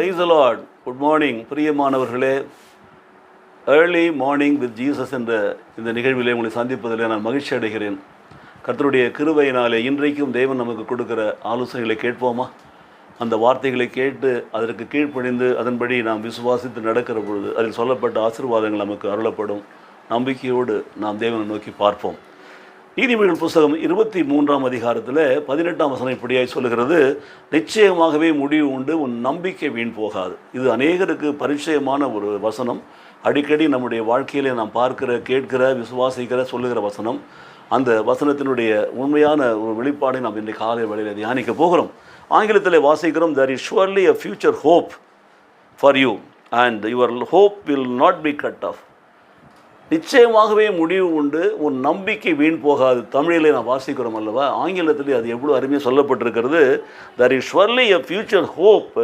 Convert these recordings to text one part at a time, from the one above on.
Praise the Lord. Good morning பிரியமானவர்களே. Early morning with Jesus என்ற இந்த நிகழ்விலே உங்களை சந்திப்பதில் நான் மகிழ்ச்சி அடைகிறேன். கர்த்தருடைய கிருபையினாலே இன்றைக்கும் தேவன் நமக்கு கொடுக்கிற ஆலோசனைகளை கேட்போமா? அந்த வார்த்தைகளை கேட்டு அதற்கு கீழ்ப்படிந்து அதன்படி நாம் விசுவாசித்து நடக்கிற பொழுது அதில் சொல்லப்பட்ட ஆசீர்வாதங்கள் நமக்கு அருளப்படும். நம்பிக்கையோடு நாம் தேவனை நோக்கி பார்ப்போம். நீதிமொழிகள் புஸ்தகம் 23ஆம் அதிகாரத்தில் 18ஆம் வசனம் இப்படியாய் சொல்லுகிறது, நிச்சயமாகவே முடிவு உண்டு, உன் நம்பிக்கை வீண் போகாது. இது அநேகருக்கு பரிச்சயமான ஒரு வசனம். அடிக்கடி நம்முடைய வாழ்க்கையிலே நாம் பார்க்கிற, கேட்கிற, விசுவாசிக்கிற, சொல்லுகிற வசனம். அந்த வசனத்தினுடைய உண்மையான ஒரு வெளிப்பாடை நாம் இன்றைக்கு காலை வேளையில் தியானிக்க போகிறோம். ஆங்கிலத்தில் வாசிக்கிறோம், there is surely a future hope for you and your hope will not be cut off. நிச்சயமாகவே முடிவு உண்டு, உன் நம்பிக்கை வீண் போகாது. தமிழிலே நான் வாசிக்கிறோம் அல்லவா, ஆங்கிலத்திலே அது எவ்வளோ அருமையாக சொல்லப்பட்டிருக்கிறது. there is surely a future hope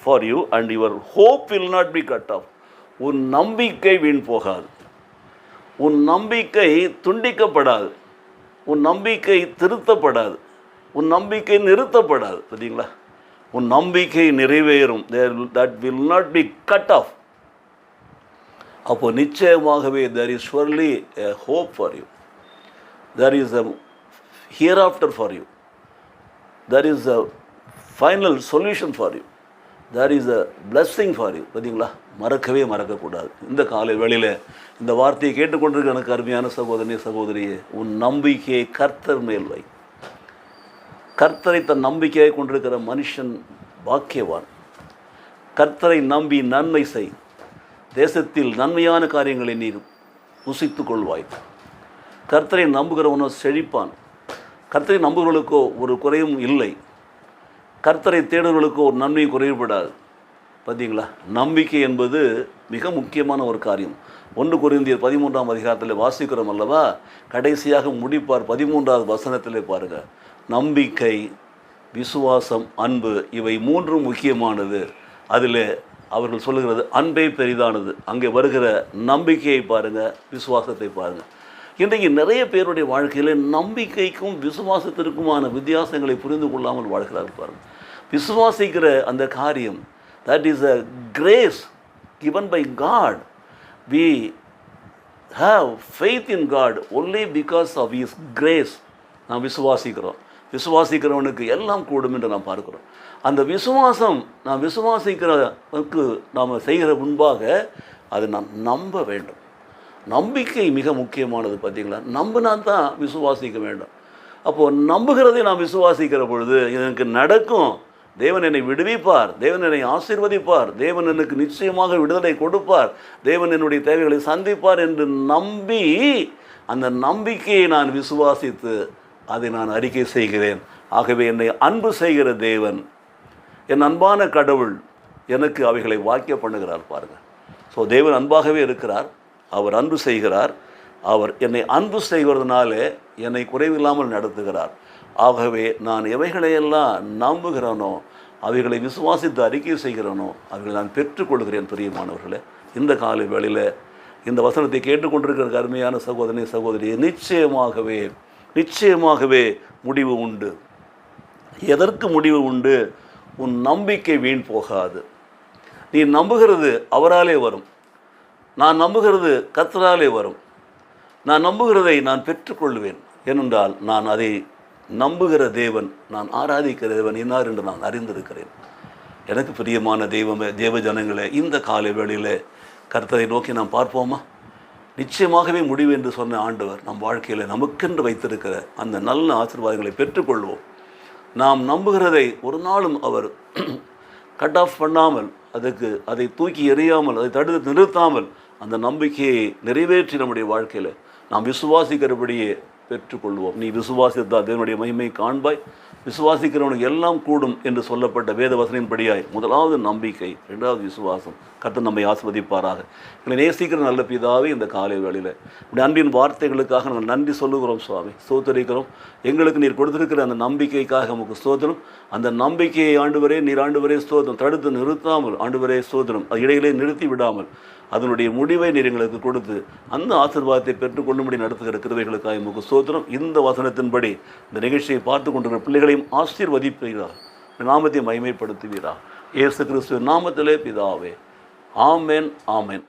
for you and your hope will not be cut off. உன் நம்பிக்கை வீண் போகாது, உன் நம்பிக்கை துண்டிக்கப்படாது, உன் நம்பிக்கை திருத்தப்படாது, உன் நம்பிக்கை நிறுத்தப்படாது. பார்த்தீங்களா, உன் நம்பிக்கை நிறைவேறும். that will not be cut off. அப்போ நிச்சயமாகவே there is surely a hope for you, there is a hereafter for you, there is a final solution for you, there is a blessing for you. பார்த்தீங்களா, மறக்கக்கூடாது. இந்த காலை வேளையில் இந்த வார்த்தையை கேட்டுக்கொண்டிருக்க எனக்கு அருமையான சகோதரனே, சகோதரியே, உன் நம்பிக்கையை கர்த்தர் மேல் வை. கர்த்தரை தன் நம்பிக்கையை கொண்டிருக்கிற மனுஷன் பாக்கியவான். கர்த்தரை நம்பி நன்மை செய், தேசத்தில் நன்மையான காரியங்களை நீர் ருசித்து கொள்வாய். கர்த்தரை நம்புகிறவனோ செழிப்பான். கர்த்தரை நம்புகிறவர்களுக்கோ ஒரு குறையும் இல்லை. கர்த்தரை தேடுவர்களுக்கோ ஒரு நன்மையும் குறைவுபடாது. பார்த்தீங்களா, நம்பிக்கை என்பது மிக முக்கியமான ஒரு காரியம். 1 கொரிந்தியர் 13ஆம் அதிகாரத்தில் வாசிக்கிறோம் அல்லவா, கடைசியாக முடிப்பார் 13வது வசனத்திலே பாருங்கள். நம்பிக்கை, விசுவாசம், அன்பு, இவை மூன்றும் முக்கியமானது. அதில் அவர்கள் சொல்லுகிறது அன்பே பெரிதானது. அங்கே வருகிற நம்பிக்கையை பாருங்கள், விசுவாசத்தை பாருங்கள். இன்றைக்கு நிறைய பேருடைய வாழ்க்கையில் நம்பிக்கைக்கும் விசுவாசத்திற்குமான வித்தியாசங்களை புரிந்து கொள்ளாமல் வாழ்கிறார்கள் பாருங்கள். விசுவாசிக்கிற அந்த காரியம், that is a grace given by God. We have faith in God only because of His grace. நாம் விசுவாசிக்கிறோம். விசுவாசிக்கிறவனுக்கு எல்லாம் கூடும் என்று நாம் பார்க்கிறோம். அந்த விசுவாசம், நாம் விசுவாசிக்கிறதுக்கு நாம் செய்கிற முன்பாக அதை நாம் நம்ப வேண்டும். நம்பிக்கை மிக முக்கியமானது. பார்த்தீங்களா, நம்பினா தான் விசுவாசிக்க வேண்டும். அப்போது நம்புகிறதை நாம் விசுவாசிக்கிற பொழுது எனக்கு நடக்கும், தேவன் என்னை விடுவிப்பார், தேவன் என்னை ஆசீர்வதிப்பார், தேவன் எனக்கு நிச்சயமாக விடுதலை கொடுப்பார், தேவன் என்னுடைய தேவைகளை சந்திப்பார் என்று நம்பி அந்த நம்பிக்கையை நான் விசுவாசித்து அதை நான் அறிக்கை செய்கிறேன். ஆகவே என்னை அன்பு செய்கிற தேவன், என் அன்பான கடவுள் எனக்கு அவைகளை வாக்கிய பண்ணுகிறார் பாருங்கள். ஸோ தேவன் அன்பாகவே இருக்கிறார், அவர் அன்பு செய்கிறார், அவர் என்னை அன்பு செய்வதனாலே என்னை குறைவில்லாமல் நடத்துகிறார். ஆகவே நான் எவைகளையெல்லாம் நம்புகிறேனோ, அவைகளை விசுவாசித்து அறிக்கை செய்கிறேனோ, அவைகளை நான் பெற்றுக்கொள்கிறேன். பிரியமானவர்களே, இந்த காலை வேளையில் இந்த வசனத்தை கேட்டுக்கொண்டிருக்கிற அருமையான சகோதரனே, சகோதரியே, நிச்சயமாகவே முடிவு உண்டு. எதற்கு முடிவு உண்டு? உன் நம்பிக்கை வீண் போகாது. நீ நம்புகிறது அவராலே வரும். நான் நம்புகிறது கர்த்தராலே வரும். நான் நம்புகிறதை நான் பெற்றுக்கொள்வேன். ஏனென்றால் நான் அதை நம்புகிற தேவன், நான் ஆராதிக்கிற தேவன் இன்னார் என்று நான் அறிந்திருக்கிறேன். எனக்கு பிரியமான தேவ ஜனங்களே, இந்த காலை வேளையில் கர்த்தரை நோக்கி நாம் பார்ப்போமா? நிச்சயமாகவே முடிவு என்று சொன்ன ஆண்டவர் நம் வாழ்க்கையில் நமக்கென்று வைத்திருக்கிற அந்த நல்ல ஆசீர்வாதங்களை பெற்றுக்கொள்வோம். நாம் நம்புகிறதை ஒரு நாளும் அவர் கட் ஆஃப் பண்ணாமல், அதை தூக்கி எறியாமல், அதை தடுத்து நிறுத்தாமல் அந்த நம்பிக்கையை நிறைவேற்றி நம்முடைய வாழ்க்கையில் நாம் விசுவாசிக்கிறபடியே பெற்றுக்கொள்வோம். நீ விசுவாசித்தால் தேவனுடைய மகிமை காண்பாய், விசுவாசிக்கிறவனுக்கு எல்லாம் கூடும் என்று சொல்லப்பட்ட வேத வசனின்படியாய் முதலாவது நம்பிக்கை, 2வது விசுவாசம். கர்த்தர் நம்மை ஆசீர்வதிப்பாராக. எங்களை நேசிக்கிற நல்ல பிதாவே, இந்த காலை வேளையில் இப்படி அன்பின் வார்த்தைகளுக்காக நாங்கள் நன்றி சொல்லுகிறோம் சுவாமி, ஸ்தோத்திரிக்கிறோம். எங்களுக்கு நீர் கொடுத்திருக்கிற அந்த நம்பிக்கைக்காக நமக்கு ஸ்தோத்திரம். அந்த நம்பிக்கையை நீர் ஆண்டவரே ஸ்தோத்திரம், தடுத்து நிறுத்தாமல் ஆண்டவரே ஸ்தோத்திரம், அது இடையிலே நிறுத்தி விடாமல் அதனுடைய முடிவை நீர் எங்களுக்கு கொடுத்து அந்த ஆசீர்வாதத்தை பெற்றுக்கொள்ளும்படி நடத்துகிற கிருபைகளுக்காக உமக்கு ஸ்தோத்திரம். இந்த வசனத்தின்படி இந்த நிகழ்ச்சியை பார்த்து கொண்டிருக்கிற பிள்ளைகளையும் ஆசீர்வதிப்பீராக, நாமத்தை மகிமைப்படுத்துவீராக. இயேசு கிறிஸ்துவின் நாமத்திலே பிதாவே. ஆமென், ஆமென்.